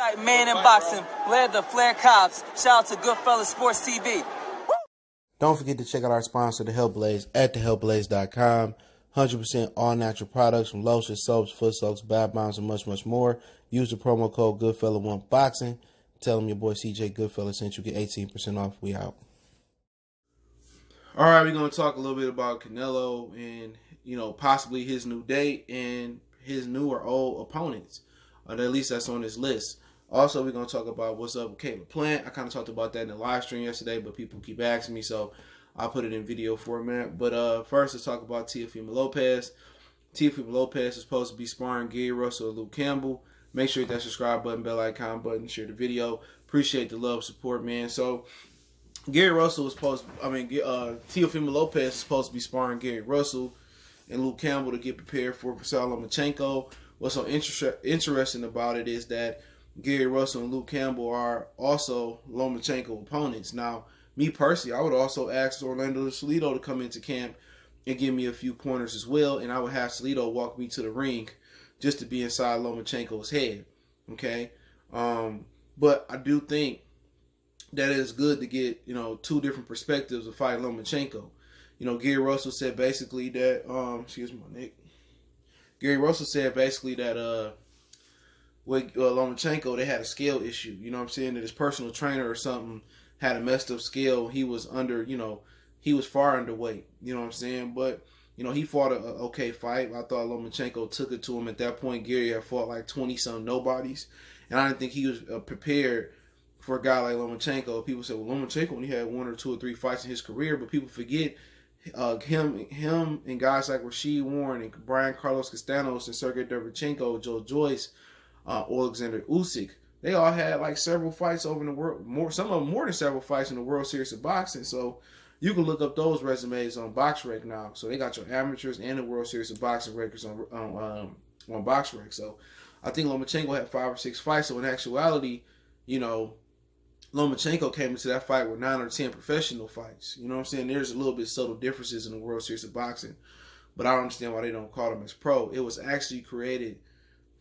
Fight man in boxing, led the Flair Cops. Shout out to Goodfellas Sports TV. Don't forget to check out our sponsor, The Health Blaze, at thehealthblaze.com. 100% all natural products from lotions, soaps, foot soaks, bath bombs, and much, much more. Use the promo code Goodfella1Boxing. Tell them your boy CJ Goodfella sent you. Get 18% off. We out. All right, we're going to talk a little bit about Canelo and, possibly his new date and his new or old opponents. Or at least that's on his list. Also, we're going to talk about what's up with Caleb Plant. I kind of talked about that in the live stream yesterday, but people keep asking me, so I'll put it in video format. But first, let's talk about Teofimo Lopez. Teofimo Lopez is supposed to be sparring Gary Russell or Luke Campbell. Make sure you hit that subscribe button, bell icon button, share the video. Appreciate the love, support, man. So, Teofimo Lopez is supposed to be sparring Gary Russell and Luke Campbell to get prepared for Vasyl Lomachenko. What's so interesting about it is that Gary Russell and Luke Campbell are also Lomachenko opponents. Now, me personally, I would also ask Orlando Salido to come into camp and give me a few pointers as well, and I would have Salido walk me to the ring just to be inside Lomachenko's head, okay? But I do think that it is good to get, two different perspectives of fighting Lomachenko. Gary Russell said basically that, Gary Russell said basically that, with Lomachenko, they had a scale issue. You know what I'm saying? That his personal trainer or something had a messed up scale. He was he was far underweight. You know what I'm saying? But, he fought an okay fight. I thought Lomachenko took it to him. At that point, Gary had fought like 20-some nobodies. And I didn't think he was prepared for a guy like Lomachenko. People say, well, Lomachenko only had 1 or 2 or 3 fights in his career. But people forget him and guys like Rashid Warren and Brian Carlos Castanos and Sergey Derevchenko, Joe Joyce, Alexander Usyk, they all had like several fights over in the world, some of them more than several fights in the World Series of Boxing. So you can look up those resumes on BoxRec now. So they got your amateurs and the World Series of Boxing records on BoxRec. So I think Lomachenko had 5 or 6 fights. So in actuality, Lomachenko came into that fight with 9 or 10 professional fights. You know what I'm saying? There's a little bit subtle differences in the World Series of Boxing, but I don't understand why they don't call them as pro. It was actually created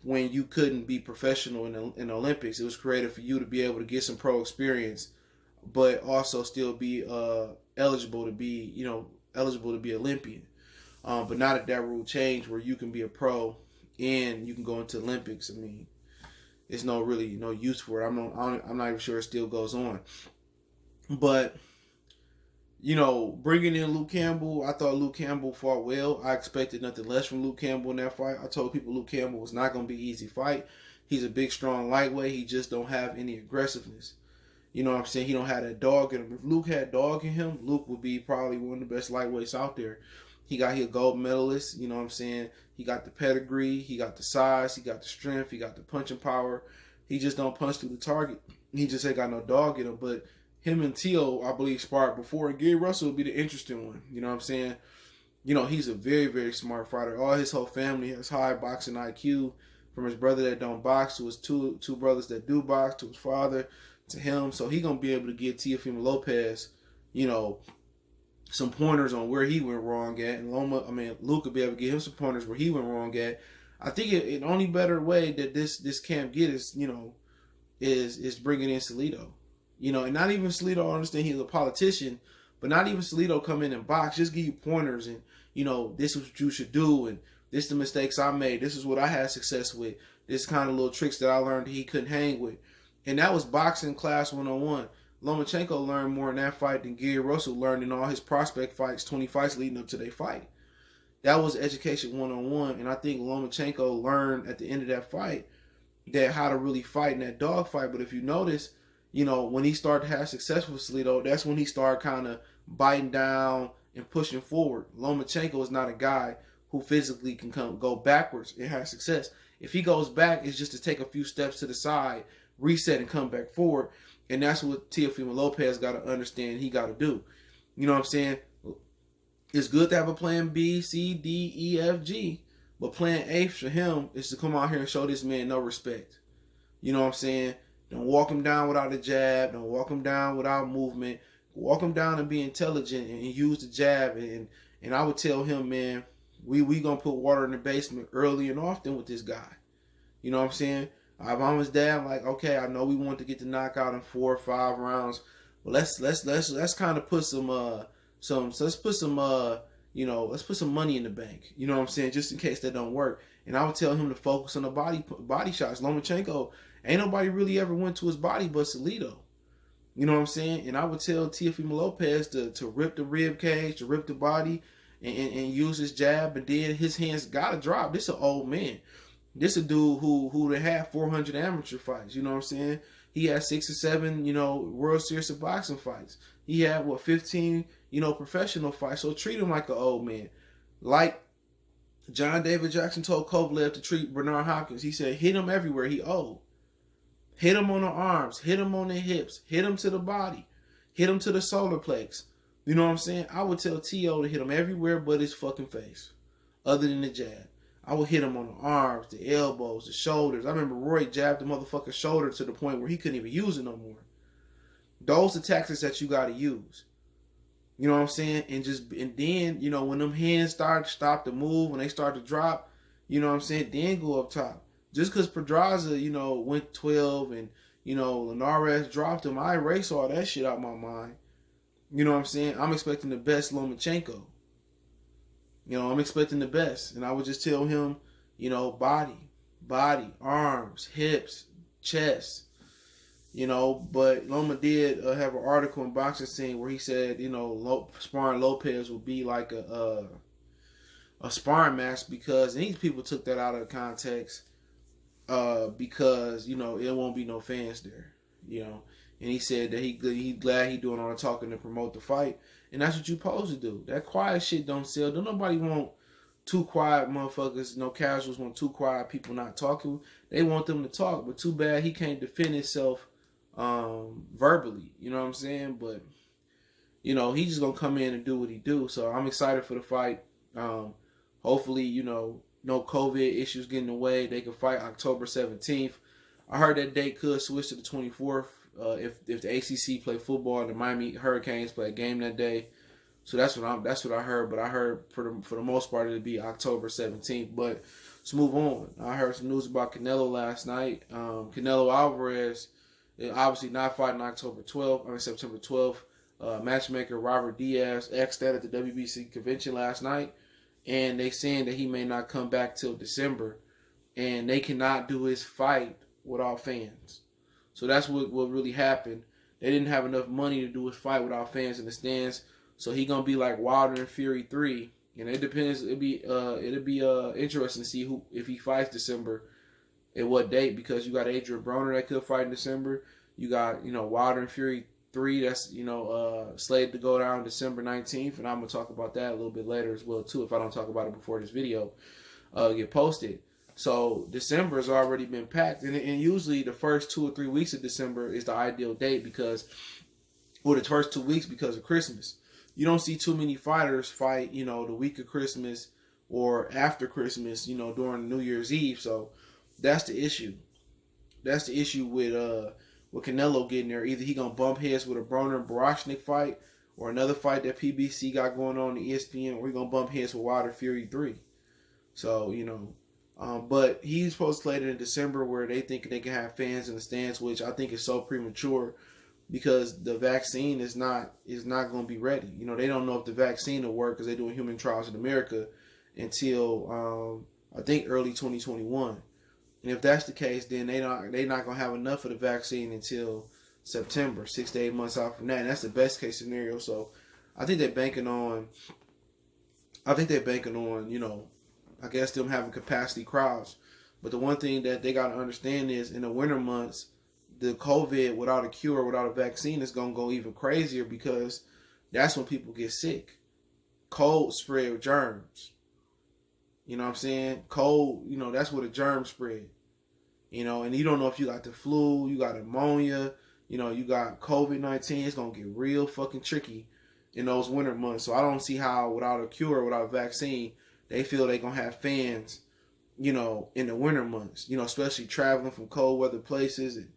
when you couldn't be professional in the Olympics. It was created for you to be able to get some pro experience, but also still be eligible to be Olympian. But now that rule changed, where you can be a pro and you can go into Olympics, I mean, it's no use for it. I'm not even sure it still goes on. But bringing in Luke Campbell, I thought Luke Campbell fought well. I expected nothing less from Luke Campbell in that fight. I told people Luke Campbell was not going to be an easy fight. He's a big, strong lightweight. He just don't have any aggressiveness. You know what I'm saying? He don't have that dog in him. If Luke had dog in him, Luke would be probably one of the best lightweights out there. He a gold medalist. You know what I'm saying? He got the pedigree. He got the size. He got the strength. He got the punching power. He just don't punch through the target. He just ain't got no dog in him. But him and Teo, I believe, sparred before, and Gary Russell would be the interesting one. You know what I'm saying? He's a very, very smart fighter. All his whole family has high boxing IQ, from his brother that don't box to his two brothers that do box, to his father, to him. So he gonna be able to give Teofimo Lopez, some pointers on where he went wrong at, and Luke will be able to give him some pointers where he went wrong at. I think the only better way that this camp get is bringing in Salido. And not even Salido, I understand he's a politician, but not even Salido come in and box, just give you pointers and, this is what you should do, and this is the mistakes I made, this is what I had success with, this kind of little tricks that I learned he couldn't hang with. And that was boxing class 101. Lomachenko learned more in that fight than Gary Russell learned in all his prospect fights, 20 fights leading up to their fight. That was education 101, and I think Lomachenko learned at the end of that fight that how to really fight in that dog fight. But if you notice, when he started to have success with Salido, that's when he started kind of biting down and pushing forward. Lomachenko is not a guy who physically can go backwards and have success. If he goes back, it's just to take a few steps to the side, reset, and come back forward. And that's what Teofimo Lopez got to understand he got to do. You know what I'm saying? It's good to have a plan B, C, D, E, F, G. But plan A for him is to come out here and show this man no respect. You know what I'm saying? Don't walk him down without a jab. Don't walk him down without movement. Walk him down and be intelligent and use the jab. And I would tell him, man, we going to put water in the basement early and often with this guy. You know what I'm saying? If I'm his dad, I'm like, okay, I know we want to get the knockout in 4 or 5 rounds, but let's kind of put let's put some let's put some money in the bank. You know what I'm saying? Just in case that don't work. And I would tell him to focus on the body shots. Lomachenko, ain't nobody really ever went to his body but Salido. You know what I'm saying? And I would tell Teofimo Lopez to rip the rib cage, to rip the body, and use his jab. And then his hands gotta drop. This an old man. This a dude who had 400 amateur fights. You know what I'm saying? He had 6 or 7, World Series of boxing fights. He had 15, professional fights. So treat him like an old man. Like John David Jackson told Kovalev to treat Bernard Hopkins. He said, hit him everywhere. He old. Hit him on the arms. Hit him on the hips. Hit him to the body. Hit him to the solar plex. You know what I'm saying? I would tell T.O. to hit him everywhere but his fucking face. Other than the jab. I would hit him on the arms, the elbows, the shoulders. I remember Roy jabbed the motherfucker's shoulder to the point where he couldn't even use it no more. Those are tactics that you got to use. You know what I'm saying? And then, when them hands stop to move, when they start to drop, you know what I'm saying? Then go up top. Just because Pedraza, went 12 and, Alvarez dropped him, I erase all that shit out of my mind. You know what I'm saying? I'm expecting the best Lomachenko. I'm expecting the best. And I would just tell him, body, arms, hips, chest. But Loma did have an article in Boxing Scene where he said, sparring Lopez would be like a sparring match because, and these people took that out of context because, it won't be no fans there, And he said that he glad he doing all the talking to promote the fight. And that's what you supposed to do. That quiet shit don't sell. Don't nobody want too quiet motherfuckers. No casuals want too quiet people not talking. They want them to talk. But too bad he can't defend himself verbally. You know what I'm saying? But, he's just going to come in and do what he do. So I'm excited for the fight. Hopefully, no COVID issues get in the way. They can fight October 17th. I heard that date could switch to the 24th. If the ACC play football and the Miami Hurricanes play a game that day, so that's what I heard. But I heard for the most part it'll be October 17th. But let's move on. I heard some news about Canelo last night. Canelo Alvarez obviously not fighting September 12th. Matchmaker Robert Diaz X'd that at the WBC convention last night, and they saying that he may not come back till December, and they cannot do his fight without fans. So that's what really happened. They didn't have enough money to do his fight without fans in the stands. So he gonna be like Wilder and Fury 3, and it depends. It'll be interesting to see if he fights December, at what date, because you got Adrian Broner that could fight in December. You got Wilder and Fury 3 that's slated to go down December 19th, and I'm gonna talk about that a little bit later as well too. If I don't talk about it before this video get posted. So December has already been packed, and usually the first 2 or 3 weeks of December is the ideal date the first 2 weeks because of Christmas. You don't see too many fighters fight, the week of Christmas or after Christmas, during New Year's Eve. So that's the issue. That's the issue with Canelo getting there. Either he gonna bump heads with a Broner and Barashnik fight, or another fight that PBC got going on ESPN, or he gonna bump heads with Wilder Fury 3. So but he's supposed to play it in December, where they think they can have fans in the stands, which I think is so premature because the vaccine is not going to be ready. They don't know if the vaccine will work because they're doing human trials in America until I think early 2021. And if that's the case, then they're not going to have enough of the vaccine until September, 6 to 8 months out from that. And that's the best case scenario. So I think they're banking on, I guess them having capacity crowds. But the one thing that they got to understand is in the winter months, the COVID without a cure, without a vaccine is going to go even crazier because that's when people get sick. Cold spread germs. You know what I'm saying? Cold, that's where the germs spread. And you don't know if you got the flu, you got pneumonia, you got COVID-19. It's going to get real fucking tricky in those winter months. So I don't see how without a cure, without a vaccine, they feel they're going to have fans, in the winter months, especially traveling from cold weather places. And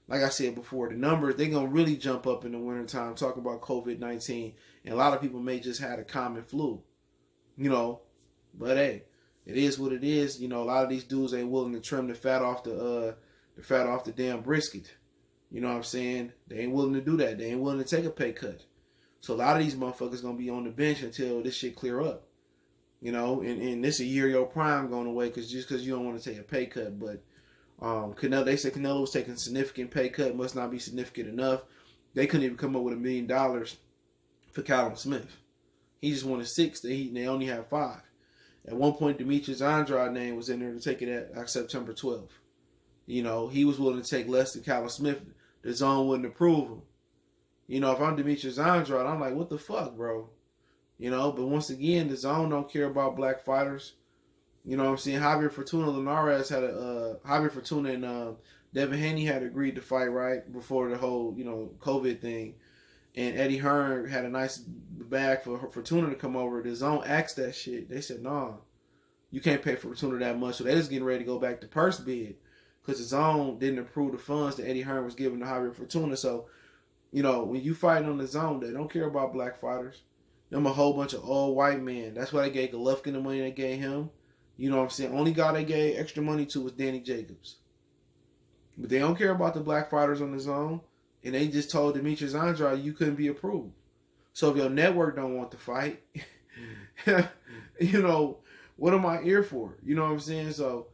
like I said before, the numbers, they're going to really jump up in the wintertime talking about COVID-19. And a lot of people may just have a common flu, but hey, it is what it is. A lot of these dudes ain't willing to trim the fat off the the fat off the damn brisket. You know what I'm saying? They ain't willing to do that. They ain't willing to take a pay cut. So a lot of these motherfuckers gonna be on the bench until this shit clear up. You know, and this a year your prime going away because you don't want to take a pay cut. But Canelo, they said Canelo was taking a significant pay cut, must not be significant enough. They couldn't even come up with $1 million for Callum Smith. He just wanted 6. They only had 5. At one point, Demetrius Andrade's name was in there to take it at September 12th. You know, he was willing to take less than Callum Smith. The DAZN wouldn't approve him. You know, if I'm Demetrius Andrade, I'm like, what the fuck, bro? You know, but once again, the DAZN don't care about black fighters. You know what I'm saying? Javier Fortuna and Devin Haney had agreed to fight right before the whole, you know, COVID thing. And Eddie Hearn had a nice bag for Fortuna to come over. The DAZN asked that shit. They said, nah, you can't pay for Fortuna that much. So they just getting ready to go back to purse bid because the DAZN didn't approve the funds that Eddie Hearn was giving to Javier Fortuna. So, you know, when you fighting on the DAZN, they don't care about black fighters. Them a whole bunch of old white men. That's why they gave Golovkin the money they gave him. You know what I'm saying? Only guy they gave extra money to was Danny Jacobs. But they don't care about the black fighters on the DAZN. And they just told Demetrius Andrade you couldn't be approved. So if your network don't want to fight, you know, what am I here for? You know what I'm saying? So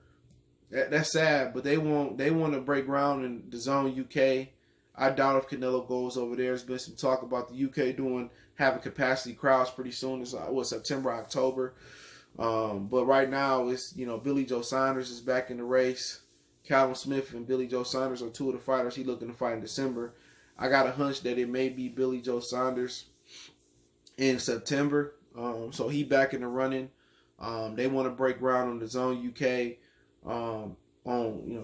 that's sad. But they want to break ground in the DAZN UK. I doubt if Canelo goes over there. There's been some talk about the UK having capacity crowds pretty soon. It's September, October. But right now it's, you know, Billy Joe Saunders is back in the race. Callum Smith and Billy Joe Saunders are 2 of the fighters he's looking to fight in December. I got a hunch that it may be Billy Joe Saunders in September. So he back in the running. They want to break ground on the DAZN UK.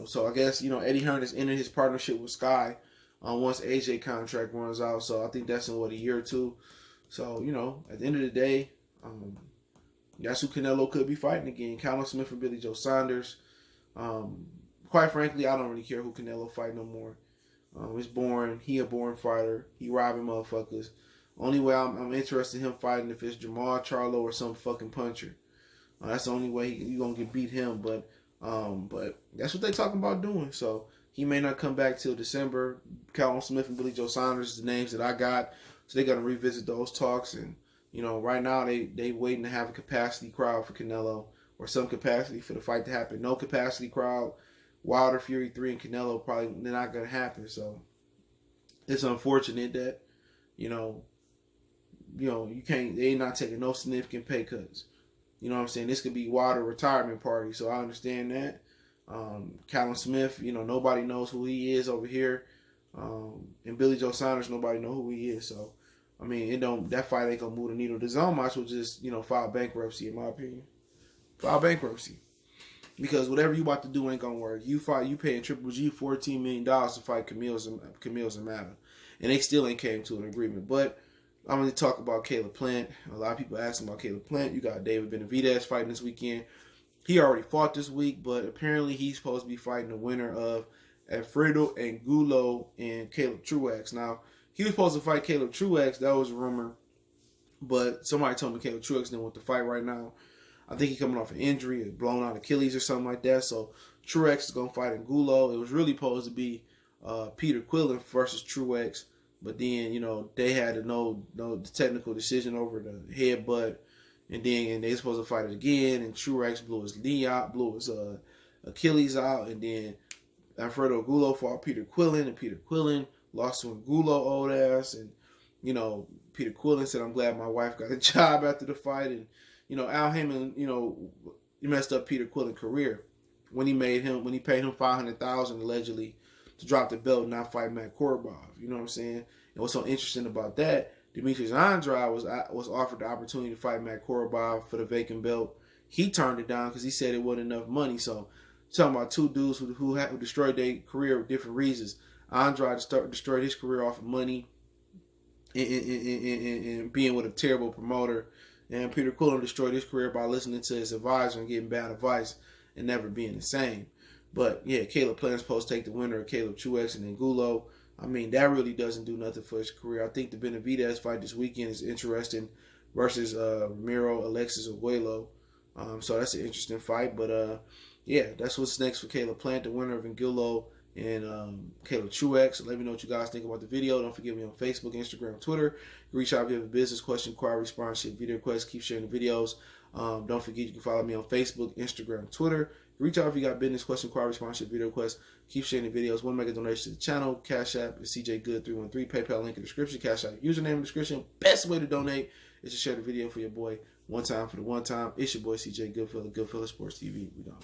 So I guess, you know, Eddie Hearn is ending his partnership with Sky once AJ contract runs out. So I think that's in a year or two. So, you know, at the end of the day, that's who Canelo could be fighting again. Callum Smith and Billy Joe Saunders. Quite frankly, I don't really care who Canelo fight no more. It's boring. He a boring fighter. He robbing motherfuckers. Only way I'm interested in him fighting if it's Jamal Charlo or some fucking puncher. That's the only way you gonna get beat him. But that's what they talking about doing. So he may not come back till December. Callum Smith and Billy Joe Saunders is the names that I got. So they gotta revisit those talks. And you know, right now they waiting to have a capacity crowd for Canelo or some capacity for the fight to happen. No capacity crowd. Wilder, Fury 3, and Canelo probably they're not going to happen. So it's unfortunate that, you know, you can't, they not taking no significant pay cuts. You know what I'm saying? This could be Wilder retirement party. So I understand that. Callum Smith, you know, nobody knows who he is over here. And Billy Joe Saunders, nobody know who he is. So, I mean, that fight ain't going to move the needle. The DAZN match will just, you know, file bankruptcy, in my opinion. File bankruptcy. Because whatever you about to do ain't gonna work. You paying Triple G $14 million to fight Camille Zamata. And they still ain't came to an agreement. But I'm gonna talk about Caleb Plant. A lot of people asking about Caleb Plant. You got David Benavidez fighting this weekend. He already fought this week, but apparently he's supposed to be fighting the winner of Alfredo Angulo and Caleb Truax. Now, he was supposed to fight Caleb Truax. That was a rumor. But somebody told me Caleb Truax didn't want to fight right now. I think he's coming off an injury, a blown out Achilles or something like that. So Truex is going to fight Angulo. It was really supposed to be Peter Quillen versus Truex. But then, you know, they had to know the technical decision over the headbutt. And then they were supposed to fight it again. And Truex blew his knee out, blew his Achilles out. And then Alfredo Angulo fought Peter Quillen. And Peter Quillen lost to Angulo old ass. And, you know, Peter Quillen said, I'm glad my wife got a job after the fight. And, you know, Al Heyman, you know, he messed up Peter Quillen's career when he paid him $500,000 allegedly to drop the belt and not fight Matt Korobov. You know what I'm saying? And what's so interesting about that, Demetrius Andrade was offered the opportunity to fight Matt Korobov for the vacant belt. He turned it down because he said it wasn't enough money. So, talking about two dudes who destroyed their career for different reasons. Andrade destroyed his career off of money and being with a terrible promoter. And Peter Quillen destroyed his career by listening to his advisor and getting bad advice and never being the same. But yeah, Caleb Plant's supposed to take the winner of Caleb Truex and Angulo. I mean, that really doesn't do nothing for his career. I think the Benavidez fight this weekend is interesting versus Ramiro Alexis Aguelo. So that's an interesting fight. But yeah, that's what's next for Caleb Plant, the winner of Angulo and Caleb Truex. Let me know what you guys think about the video. Don't forget me on Facebook, Instagram, Twitter. Reach out if you have a business question, inquiry, sponsorship, video request. Keep sharing the videos. Don't forget you can follow me on Facebook, Instagram, Twitter. Reach out if you got business question, inquiry, sponsorship, video request. Keep sharing the videos. Want to make a donation to the channel? Cash App is CJGood313. PayPal link in the description. Cash App username in the description. Best way to donate is to share the video for your boy. One time for the one time. It's your boy CJ Goodfellas, Goodfellas Sports TV. We gone.